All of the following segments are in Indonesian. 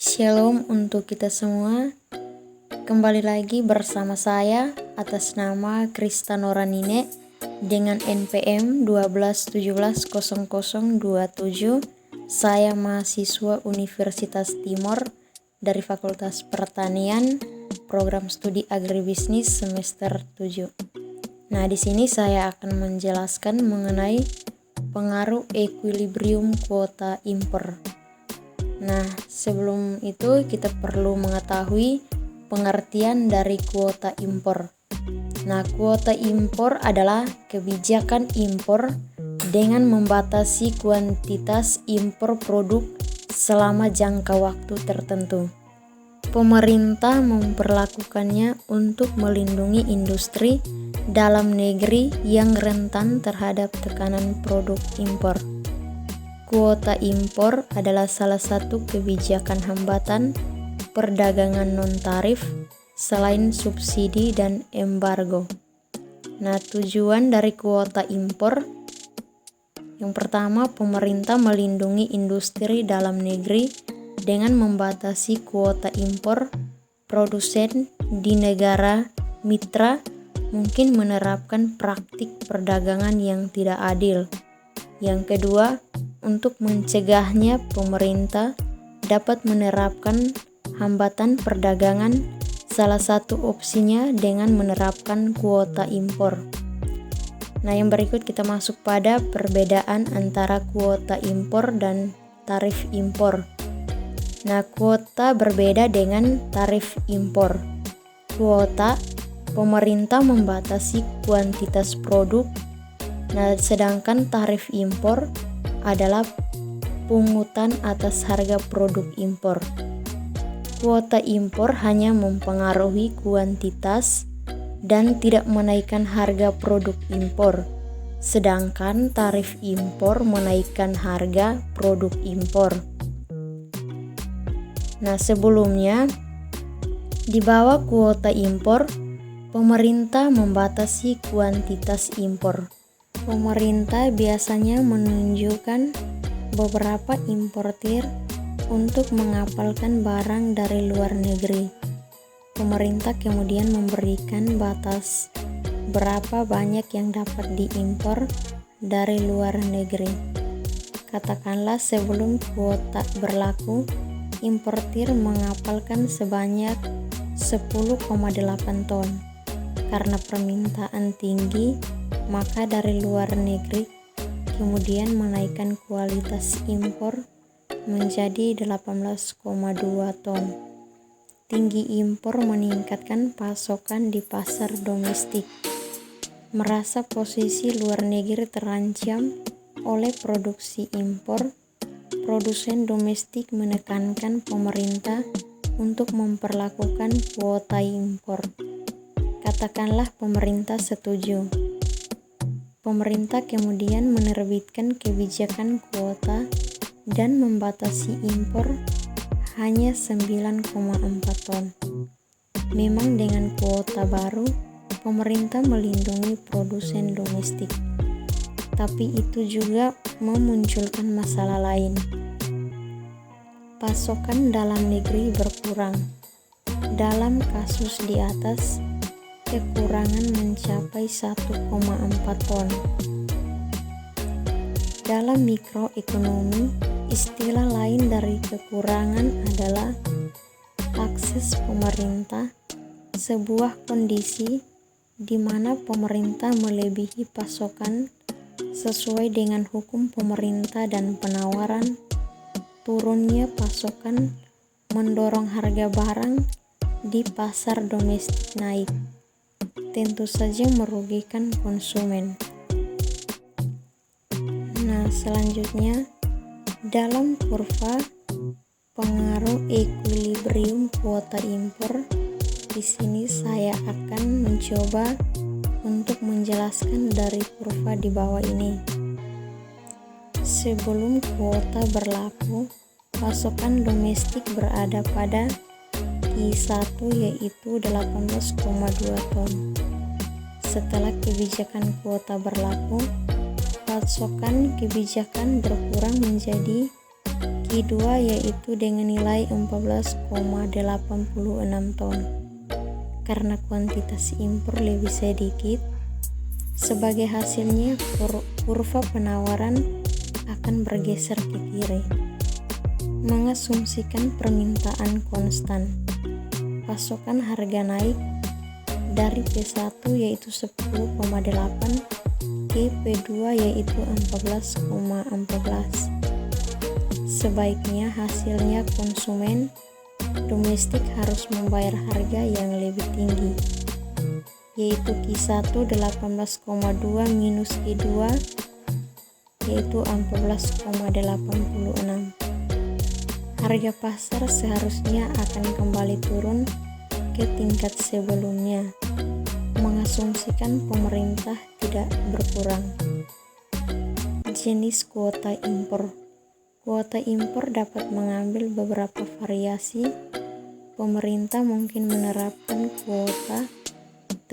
Shalom untuk kita semua. Kembali lagi bersama saya atas nama Krista Noranine dengan NPM 12170027. Saya mahasiswa Universitas Timor dari Fakultas Pertanian, program studi agribisnis semester 7. Nah, di sini saya akan menjelaskan mengenai pengaruh equilibrium kuota impor. Nah, sebelum itu kita perlu mengetahui pengertian dari kuota impor. Nah, kuota impor adalah kebijakan impor dengan membatasi kuantitas impor produk selama jangka waktu tertentu. Pemerintah memperlakukannya untuk melindungi industri dalam negeri yang rentan terhadap tekanan produk impor. Kuota impor adalah salah satu kebijakan hambatan perdagangan non-tarif selain subsidi dan embargo. Nah, tujuan dari kuota impor yang pertama, pemerintah melindungi industri dalam negeri dengan membatasi kuota impor. Produsen di negara mitra mungkin menerapkan praktik perdagangan yang tidak adil. Yang kedua, untuk mencegahnya, pemerintah dapat menerapkan hambatan perdagangan. Salah satu opsinya dengan menerapkan kuota impor. Nah, yang berikut kita masuk pada perbedaan antara kuota impor dan tarif impor. Nah, kuota berbeda dengan tarif impor. Kuota, pemerintah membatasi kuantitas produk. Nah, sedangkan tarif impor adalah pungutan atas harga produk impor. Kuota impor hanya mempengaruhi kuantitas dan tidak menaikkan harga produk impor, sedangkan tarif impor menaikkan harga produk impor. Nah, sebelumnya di bawah kuota impor, pemerintah membatasi kuantitas impor. Pemerintah biasanya menunjukkan beberapa importir untuk mengapalkan barang dari luar negeri. Pemerintah kemudian memberikan batas berapa banyak yang dapat diimpor dari luar negeri. Katakanlah sebelum kuota berlaku, importir mengapalkan sebanyak 10,8 ton. Karena permintaan tinggi, maka dari luar negeri kemudian menaikkan kualitas impor menjadi 18,2 ton. Tinggi impor meningkatkan pasokan di pasar domestik. Merasa posisi luar negeri terancam oleh produksi impor, produsen domestik menekankan pemerintah untuk memperlakukan kuota impor. Katakanlah pemerintah setuju. Pemerintah kemudian menerbitkan kebijakan kuota dan membatasi impor hanya 9,4 ton. Memang dengan kuota baru, pemerintah melindungi produsen domestik. Tapi itu juga memunculkan masalah lain. Pasokan dalam negeri berkurang. Dalam kasus di atas, kekurangan mencapai 1,4 ton. Dalam mikroekonomi, istilah lain dari kekurangan adalah akses pemerintah, sebuah kondisi di mana pemerintah melebihi pasokan sesuai dengan hukum pemerintah dan penawaran. Turunnya pasokan mendorong harga barang di pasar domestik naik. Tentu saja merugikan konsumen. Nah, selanjutnya dalam kurva pengaruh equilibrium kuota impor, di sini saya akan mencoba untuk menjelaskan dari kurva di bawah ini. Sebelum kuota berlaku, pasokan domestik berada pada I1 yaitu 18,2 ton. Setelah kebijakan kuota berlaku, pasokan kebijakan berkurang menjadi I2 yaitu dengan nilai 14,86 ton. Karena kuantitas impor lebih sedikit, sebagai hasilnya kurva penawaran akan bergeser ke kiri, mengasumsikan permintaan konstan. Pasokan harga naik dari P1 yaitu 10,8 ke P2 yaitu 14,14. Sebaiknya hasilnya konsumen domestik harus membayar harga yang lebih tinggi, yaitu Q1 18,2 minus Q2 yaitu 14,86. Harga pasar seharusnya akan kembali turun ke tingkat sebelumnya, mengasumsikan pemerintah tidak berkurang. Jenis kuota impor. Kuota impor dapat mengambil beberapa variasi. Pemerintah mungkin menerapkan kuota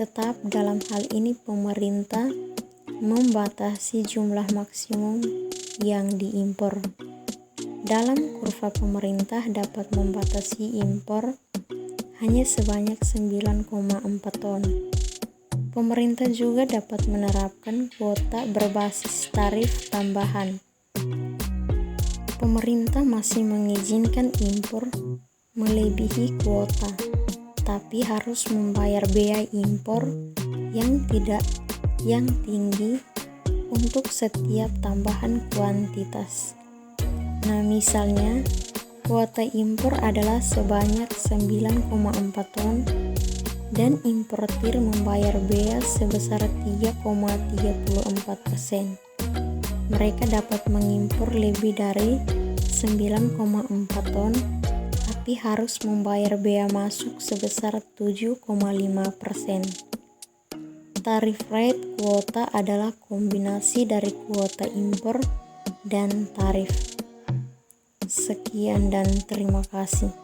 tetap. Dalam hal ini pemerintah membatasi jumlah maksimum yang diimpor. Dalam kurva pemerintah dapat membatasi impor hanya sebanyak 9,4 ton. Pemerintah juga dapat menerapkan kuota berbasis tarif tambahan. Pemerintah masih mengizinkan impor melebihi kuota, tapi harus membayar biaya impor yang tinggi untuk setiap tambahan kuantitas. Nah, misalnya kuota impor adalah sebanyak 9,4 ton dan importir membayar bea sebesar 3,34%. Mereka dapat mengimpor lebih dari 9,4 ton, tapi harus membayar bea masuk sebesar 7,5%. Tarif rate kuota adalah kombinasi dari kuota impor dan tarif. Sekian dan terima kasih.